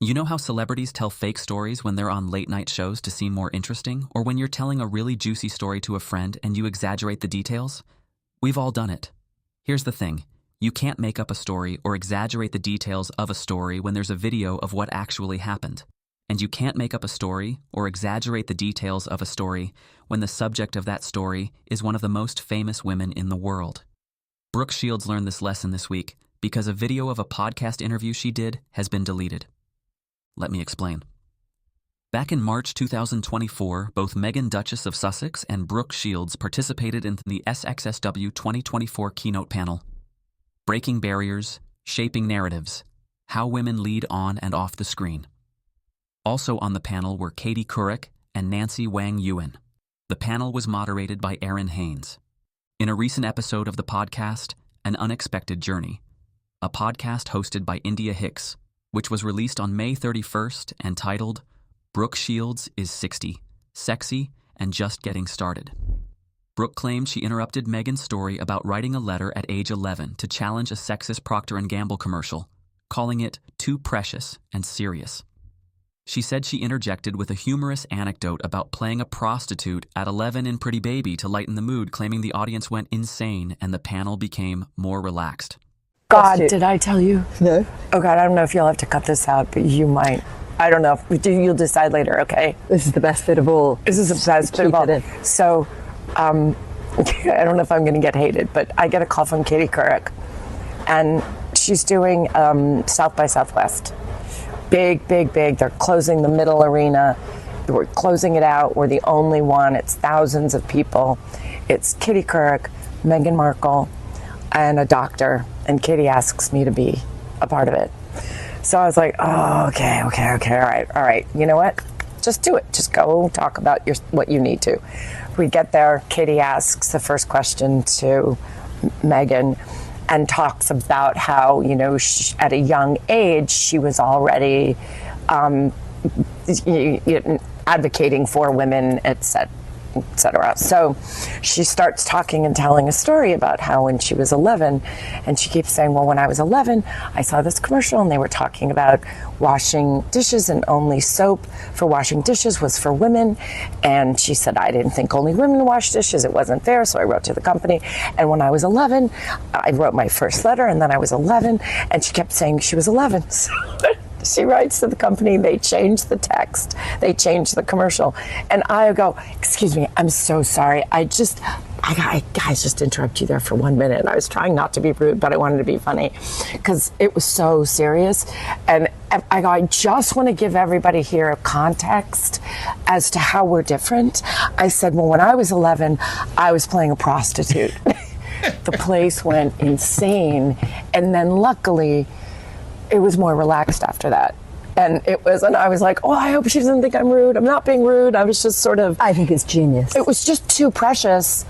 You know how celebrities tell fake stories when they're on late-night shows to seem more interesting, or when you're telling a really juicy story to a friend and you exaggerate the details? We've all done it. Here's the thing. You can't make up a story or exaggerate the details of a story when there's a video of what actually happened. And you can't make up a story or exaggerate the details of a story when the subject of that story is one of the most famous women in the world. Brooke Shields learned this lesson this week because a video of a podcast interview she did has been deleted. Let me explain. Back in March 2024, both Meghan, Duchess of Sussex, and Brooke Shields participated in the SXSW 2024 keynote panel, Breaking Barriers, Shaping Narratives, How Women Lead On and Off the Screen. Also on the panel were Katie Couric and Nancy Wang Yuan. The panel was moderated by Erin Haynes. In a recent episode of the podcast, An Unexpected Journey, a podcast hosted by India Hicks, which was released on May 31st and titled, Brooke Shields is 60, Sexy, and Just Getting Started. Brooke claimed she interrupted Meghan's story about writing a letter at age 11 to challenge a sexist Procter & Gamble commercial, calling it too precious and serious. She said she interjected with a humorous anecdote about playing a prostitute at 11 in Pretty Baby to lighten the mood, claiming the audience went insane and the panel became more relaxed. God, did I tell you? No. Oh God, I don't know if you'll have to cut this out, but you might. I don't know. You'll decide later, okay? This is the best bit of all. This is the best bit of all. So, I don't know if I'm going to get hated, but I get a call from Katie Couric, and she's doing South by Southwest. Big. They're closing the middle arena. We're closing it out. We're the only one. It's thousands of people. It's Katie Couric, Meghan Markle, and a doctor. And Katie asks me to be a part of it. So I was like, oh, okay, all right. You know what? Just do it. Just go talk about what you need to. We get there. Katie asks the first question to Meghan and talks about how, at a young age, she was already advocating for women, etc. So she starts talking and telling a story about how when she was 11, and she keeps saying, well, when I was 11, I saw this commercial and they were talking about washing dishes, and only soap for washing dishes was for women. And she said, I didn't think only women wash dishes. It wasn't fair. So I wrote to the company. And when I was 11, I wrote my first letter, and then I was 11, and she kept saying she was 11. So she writes to the company, they change the text, they change the commercial. And I go, excuse me, I'm so sorry. I guys, just interrupt you there for 1 minute. And I was trying not to be rude, but I wanted to be funny because it was so serious. And I go, I just want to give everybody here a context as to how we're different. I said, well, when I was 11, I was playing a prostitute. The place went insane. And then luckily, it was more relaxed after that. And I was like, oh, I hope she doesn't think I'm rude. I'm not being rude. I was just sort of... I think it's genius. It was just too precious.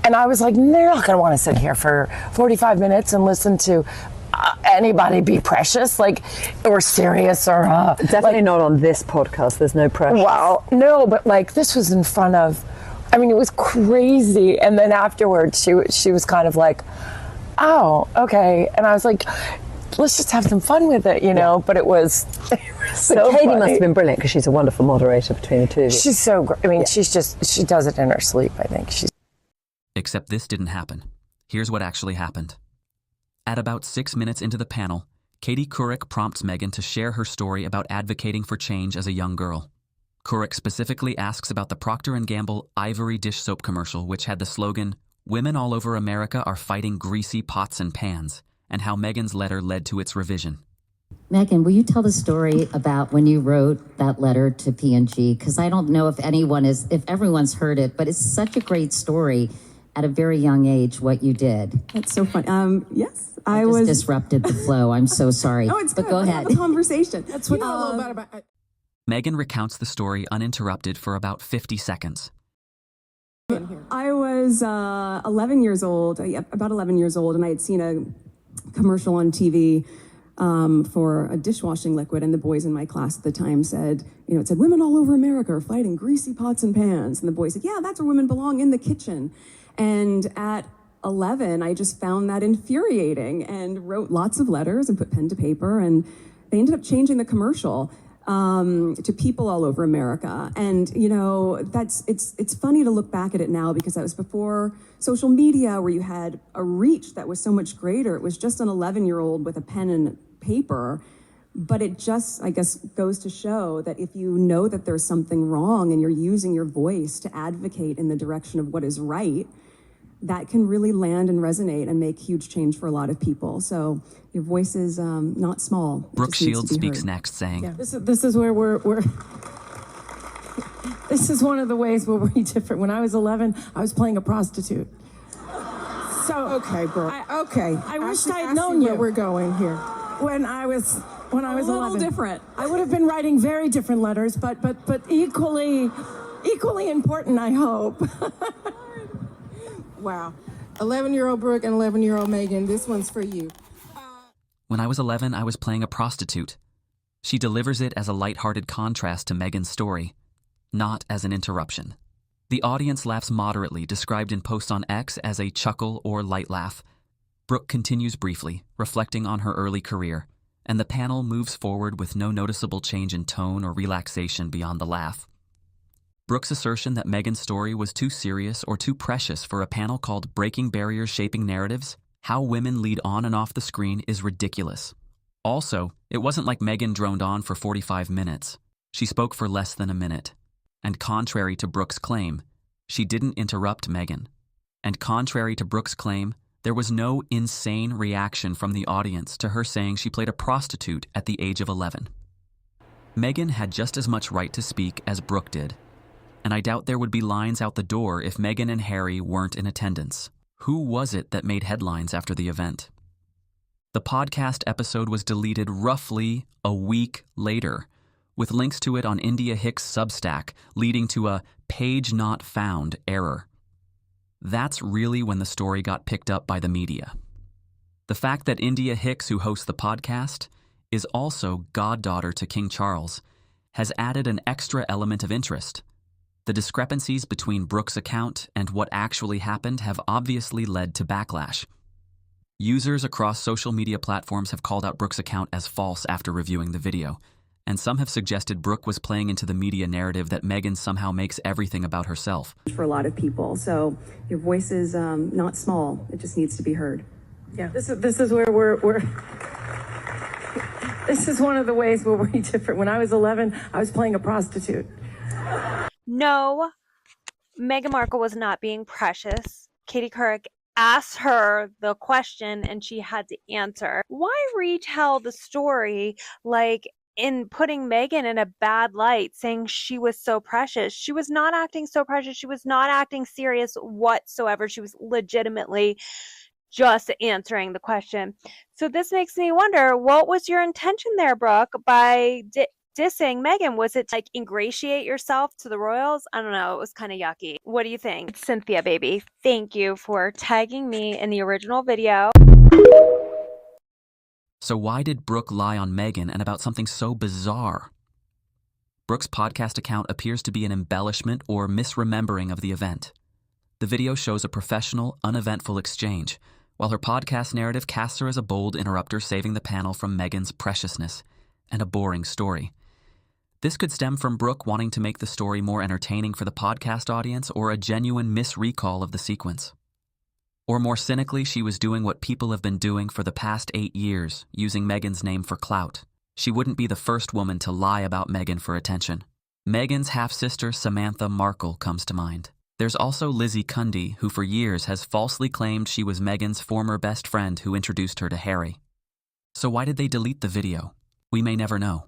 And I was like, they're not going to want to sit here for 45 minutes and listen to anybody be precious, or serious, or... Definitely not on this podcast. There's no pressure. Well, no, but this was in front of... it was crazy. And then afterwards, she was kind of like, oh, okay. And I was like... let's just have some fun with it, Yeah. But it was so Katie funny. must have been brilliant because she's a wonderful moderator between the two of you. She's so great. She does it in her sleep, I think. Except this didn't happen. Here's what actually happened. At about 6 minutes into the panel, Katie Couric prompts Meghan to share her story about advocating for change as a young girl. Couric specifically asks about the Procter & Gamble Ivory dish soap commercial, which had the slogan, "Women all over America are fighting greasy pots and pans," and how Meghan's letter led to its revision. Meghan, will you tell the story about when you wrote that letter to P&G? Because I don't know if everyone's heard it, but it's such a great story at a very young age, what you did. That's so fun. Yes, I just disrupted the flow. I'm so sorry. No, it's but good. Go Let's ahead. have a conversation. That's what a little bit about. Meghan recounts the story uninterrupted for about 50 seconds. I was 11 years old, about 11 years old, and I had seen a commercial on TV for a dishwashing liquid, and the boys in my class at the time said, it said, women all over America are fighting greasy pots and pans. And the boys said, yeah, that's where women belong, in the kitchen. And at 11, I just found that infuriating and wrote lots of letters and put pen to paper. And they ended up changing the commercial to people all over America. And, you know, it's funny to look back at it now because that was before social media where you had a reach that was so much greater. It was just an 11-year-old with a pen and paper. But it just, I guess, goes to show that if you know that there's something wrong and you're using your voice to advocate in the direction of what is right, that can really land and resonate and make huge change for a lot of people. So your voice is not small. Brooke Shields speaks next, saying, Yeah, this is where we're this is one of the ways where we're different. When I was 11, I was playing a prostitute. So Okay, Brooke. I wished I I'd known see you where we're going here. when I was A little 11. different. I would have been writing very different letters, but equally important, I hope. Wow. 11-year-old Brooke and 11-year-old Meghan, this one's for you. "When I was 11, I was playing a prostitute." She delivers it as a lighthearted contrast to Meghan's story, not as an interruption. The audience laughs moderately, described in posts on X as a chuckle or light laugh. Brooke continues briefly, reflecting on her early career, and the panel moves forward with no noticeable change in tone or relaxation beyond the laugh. Brooke's assertion that Meghan's story was too serious or too precious for a panel called Breaking Barriers Shaping Narratives, How Women Lead On and Off the Screen, is ridiculous. Also, it wasn't like Meghan droned on for 45 minutes. She spoke for less than a minute. And contrary to Brooke's claim, she didn't interrupt Meghan. And contrary to Brooke's claim, there was no insane reaction from the audience to her saying she played a prostitute at the age of 11. Meghan had just as much right to speak as Brooke did. And I doubt there would be lines out the door if Meghan and Harry weren't in attendance. Who was it that made headlines after the event? The podcast episode was deleted roughly a week later, with links to it on India Hicks' Substack, leading to a page not found error. That's really when the story got picked up by the media. The fact that India Hicks, who hosts the podcast, is also goddaughter to King Charles, has added an extra element of interest. The discrepancies between Brooke's account and what actually happened have obviously led to backlash. Users across social media platforms have called out Brooke's account as false after reviewing the video, and some have suggested Brooke was playing into the media narrative that Meghan somehow makes everything about herself. For a lot of people. So your voice is not small. It just needs to be heard. Yeah, this is where we're this is one of the ways where we're different. When I was 11, I was playing a prostitute. No, Meghan Markle was not being precious. Katie Couric asked her the question and she had to answer. Why retell the story like in putting Meghan in a bad light, saying she was so precious? She was not acting so precious. She was not acting serious whatsoever. She was legitimately just answering the question. So this makes me wonder, what was your intention there, Brooke, by dissing Meghan? Was it to, like, ingratiate yourself to the royals? I don't know. It was kind of yucky. What do you think? Cynthia, baby, thank you for tagging me in the original video. So why did Brooke lie on Meghan and about something so bizarre? Brooke's podcast account appears to be an embellishment or misremembering of the event. The video shows a professional, uneventful exchange, while her podcast narrative casts her as a bold interrupter saving the panel from Meghan's preciousness and a boring story. This could stem from Brooke wanting to make the story more entertaining for the podcast audience or a genuine misrecall of the sequence. Or more cynically, she was doing what people have been doing for the past 8 years, using Meghan's name for clout. She wouldn't be the first woman to lie about Meghan for attention. Meghan's half-sister Samantha Markle comes to mind. There's also Lizzie Cundy, who for years has falsely claimed she was Meghan's former best friend who introduced her to Harry. So why did they delete the video? We may never know.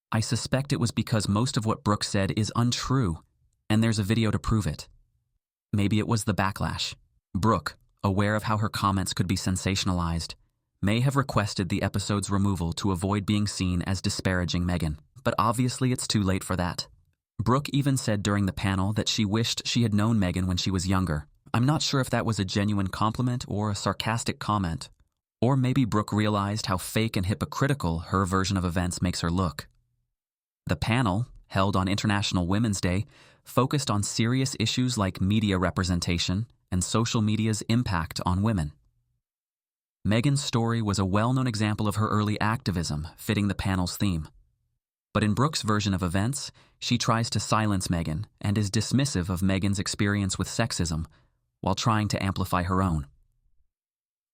I suspect it was because most of what Brooke said is untrue, and there's a video to prove it. Maybe it was the backlash. Brooke, aware of how her comments could be sensationalized, may have requested the episode's removal to avoid being seen as disparaging Meghan, but obviously it's too late for that. Brooke even said during the panel that she wished she had known Meghan when she was younger. I'm not sure if that was a genuine compliment or a sarcastic comment, or maybe Brooke realized how fake and hypocritical her version of events makes her look. The panel, held on International Women's Day, focused on serious issues like media representation and social media's impact on women. Meghan's story was a well-known example of her early activism, fitting the panel's theme. But in Brooke's version of events, she tries to silence Meghan and is dismissive of Meghan's experience with sexism, while trying to amplify her own.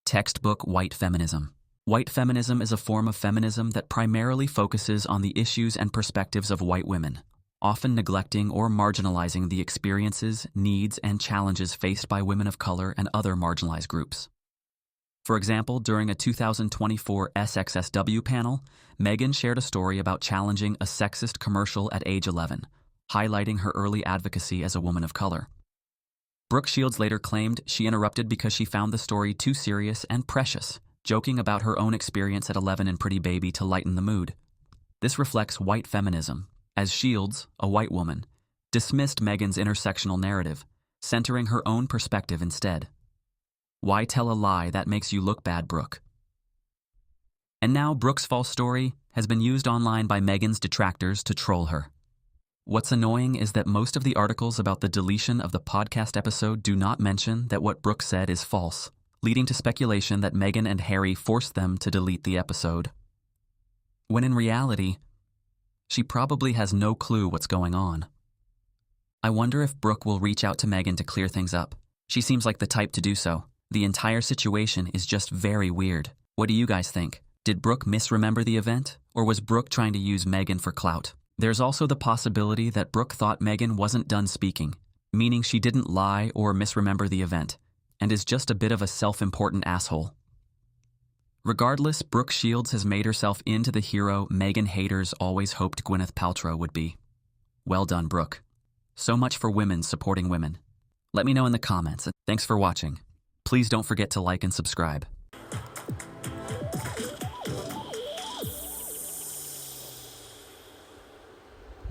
Textbook White Feminism. White feminism is a form of feminism that primarily focuses on the issues and perspectives of white women, often neglecting or marginalizing the experiences, needs, and challenges faced by women of color and other marginalized groups. For example, during a 2024 SXSW panel, Meghan shared a story about challenging a sexist commercial at age 11, highlighting her early advocacy as a woman of color. Brooke Shields later claimed she interrupted because she found the story too serious and precious, joking about her own experience at 11 in Pretty Baby to lighten the mood. This reflects white feminism, as Shields, a white woman, dismissed Meghan's intersectional narrative, centering her own perspective instead. Why tell a lie that makes you look bad, Brooke? And now Brooke's false story has been used online by Meghan's detractors to troll her. What's annoying is that most of the articles about the deletion of the podcast episode do not mention that what Brooke said is false, leading to speculation that Meghan and Harry forced them to delete the episode. When in reality, she probably has no clue what's going on. I wonder if Brooke will reach out to Meghan to clear things up. She seems like the type to do so. The entire situation is just very weird. What do you guys think? Did Brooke misremember the event, or was Brooke trying to use Meghan for clout? There's also the possibility that Brooke thought Meghan wasn't done speaking, meaning she didn't lie or misremember the event, and is just a bit of a self-important asshole. Regardless, Brooke Shields has made herself into the hero Meghan haters always hoped Gwyneth Paltrow would be. Well done, Brooke. So much for women supporting women. Let me know in the comments, and thanks for watching. Please don't forget to like and subscribe.